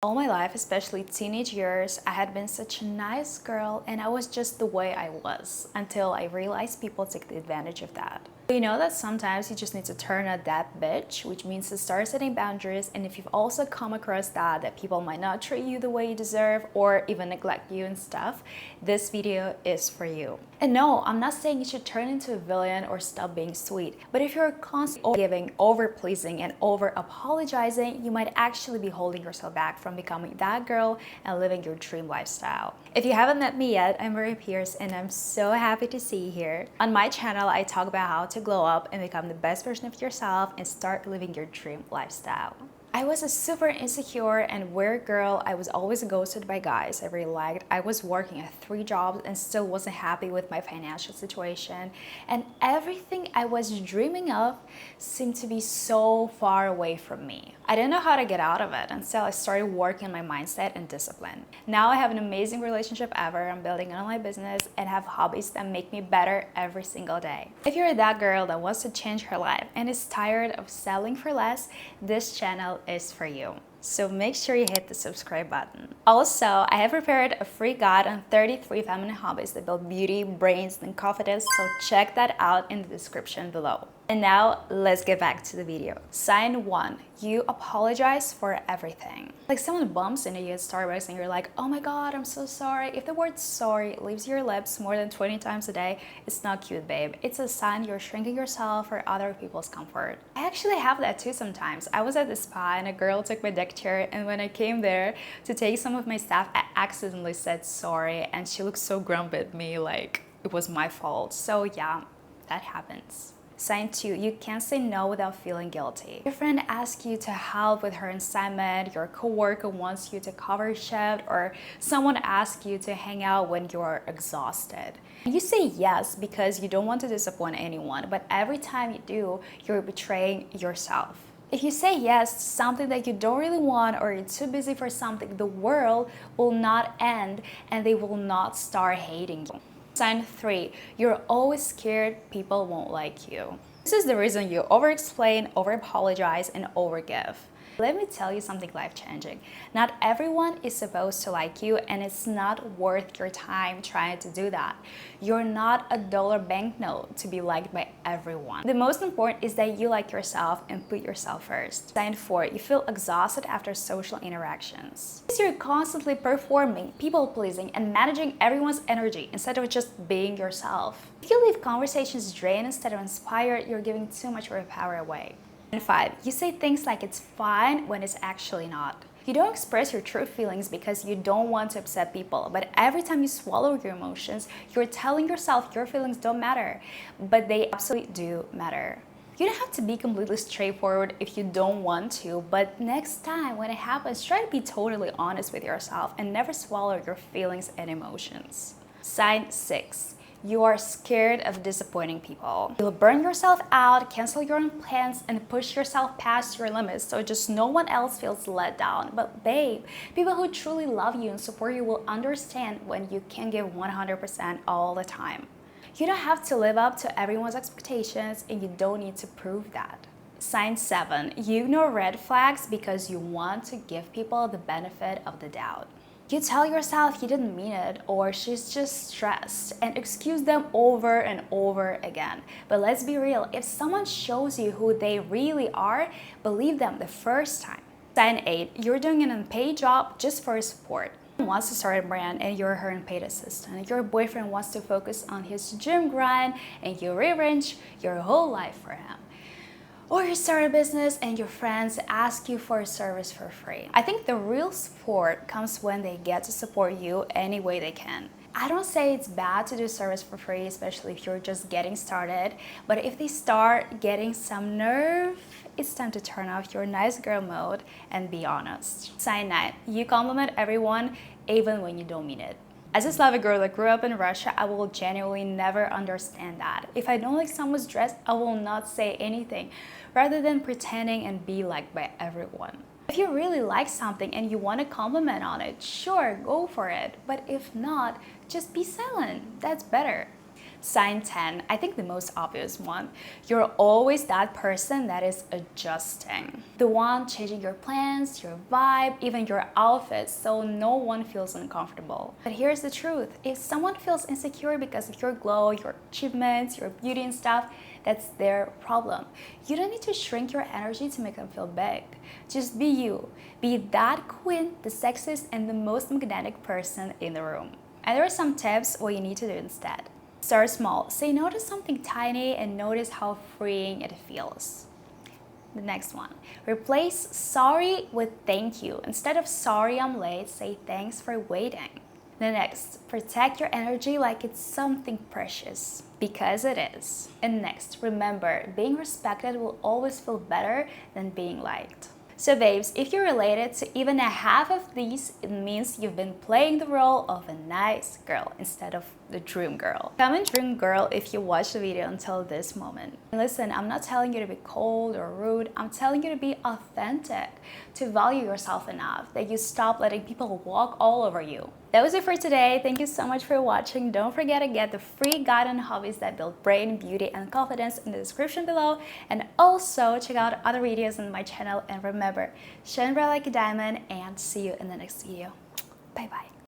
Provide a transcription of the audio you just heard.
All my life, especially teenage years, I had been such a nice girl and I was just the way I was until I realized people take advantage of that. You know that sometimes you just need to turn on that bitch, which means to start setting boundaries. And if you've also come across that people might not treat you the way you deserve or even neglect you and stuff, this video is for you. And no, I'm not saying you should turn into a villain or stop being sweet, but if you're constantly giving, over pleasing, and over apologizing, you might actually be holding yourself back from becoming that girl and living your dream lifestyle. If you haven't met me yet, I'm Maria Pierce and I'm so happy to see you here. On my channel, I talk about how to glow up and become the best version of yourself and start living your dream lifestyle. I was a super insecure and weird girl. I was always ghosted by guys I really liked. I was working at 3 jobs and still wasn't happy with my financial situation. And everything I was dreaming of seemed to be so far away from me. I didn't know how to get out of it until I started working on my mindset and discipline. Now I have an amazing relationship ever. I'm building an online business and have hobbies that make me better every single day. If you're that girl that wants to change her life and is tired of settling for less, this channel is for you. So make sure you hit the subscribe button. Also, I have prepared a free guide on 33 feminine hobbies that build beauty, brains, and confidence, so check that out in the description below. And now, let's get back to the video. Sign 1. You apologize for everything. Like someone bumps into you at Starbucks and you're like, oh my god, I'm so sorry. If the word sorry leaves your lips more than 20 times a day, it's not cute, babe. It's a sign you're shrinking yourself for other people's comfort. I actually have that too sometimes. I was at the spa and a girl took my deck chair, and when I came there to take some of my stuff, I accidentally said sorry and she looked so grumpy at me like it was my fault. So yeah, that happens. Sign 2. You can't say no without feeling guilty. Your friend asks you to help with her assignment, your coworker wants you to cover shift, or someone asks you to hang out when you're exhausted. You say yes because you don't want to disappoint anyone, but every time you do, you're betraying yourself. If you say yes to something that you don't really want or you're too busy for something, the world will not end and they will not start hating you. Sign 3. You're always scared people won't like you. This is the reason you over-explain, over-apologize, and overgive. Let me tell you something life-changing. Not everyone is supposed to like you, and it's not worth your time trying to do that. You're not a dollar banknote to be liked by everyone. The most important is that you like yourself and put yourself first. Sign 4. You feel exhausted after social interactions. Because you're constantly performing, people-pleasing, and managing everyone's energy instead of just being yourself. If you leave conversations drained instead of inspired, you're giving too much of your power away. And 5. You say things like it's fine when it's actually not. You don't express your true feelings because you don't want to upset people, but every time you swallow your emotions, you're telling yourself your feelings don't matter, but they absolutely do matter. You don't have to be completely straightforward if you don't want to, but next time when it happens, try to be totally honest with yourself and never swallow your feelings and emotions. Sign 6. You are scared of disappointing people. You'll burn yourself out, cancel your own plans, and push yourself past your limits so just no one else feels let down. But babe, people who truly love you and support you will understand when you can give 100% all the time. You don't have to live up to everyone's expectations and you don't need to prove that. Sign 7. You ignore red flags because you want to give people the benefit of the doubt. You tell yourself you didn't mean it or she's just stressed and excuse them over and over again. But let's be real, if someone shows you who they really are, believe them the first time. Sign 8. You're doing an unpaid job just for support. Someone wants to start a brand and you're her unpaid assistant. Your boyfriend wants to focus on his gym grind and you rearrange your whole life for him. Or you start a business and your friends ask you for a service for free. I think the real support comes when they get to support you any way they can. I don't say it's bad to do service for free, especially if you're just getting started, but if they start getting some nerve, it's time to turn off your nice girl mode and be honest. Sign 9. You compliment everyone even when you don't mean it. As a Slavic girl that grew up in Russia, I will genuinely never understand that. If I don't like someone's dress, I will not say anything, rather than pretending and be liked by everyone. If you really like something and you want to compliment on it, sure, go for it. But if not, just be silent. That's better. Sign 10, I think the most obvious one. You're always that person that is adjusting. The one changing your plans, your vibe, even your outfits so no one feels uncomfortable. But here's the truth. If someone feels insecure because of your glow, your achievements, your beauty and stuff, that's their problem. You don't need to shrink your energy to make them feel big. Just be you. Be that queen, the sexiest and the most magnetic person in the room. And there are some tips what you need to do instead. Start small. Say no to something tiny and notice how freeing it feels. The next one. Replace sorry with thank you. Instead of sorry I'm late, say thanks for waiting. The next, protect your energy like it's something precious, because it is. And next, remember, being respected will always feel better than being liked. So babes, if you're related to even a half of these, it means you've been playing the role of a nice girl instead of the dream girl. Comment dream girl if you watched the video until this moment. And listen, I'm not telling you to be cold or rude. I'm telling you to be authentic, to value yourself enough that you stop letting people walk all over you. That was it for today. Thank you so much for watching. Don't forget to get the free guide on hobbies that build brain, beauty, and confidence in the description below. And also check out other videos on my channel. And remember, shine bright like a diamond, and see you in the next video. Bye bye.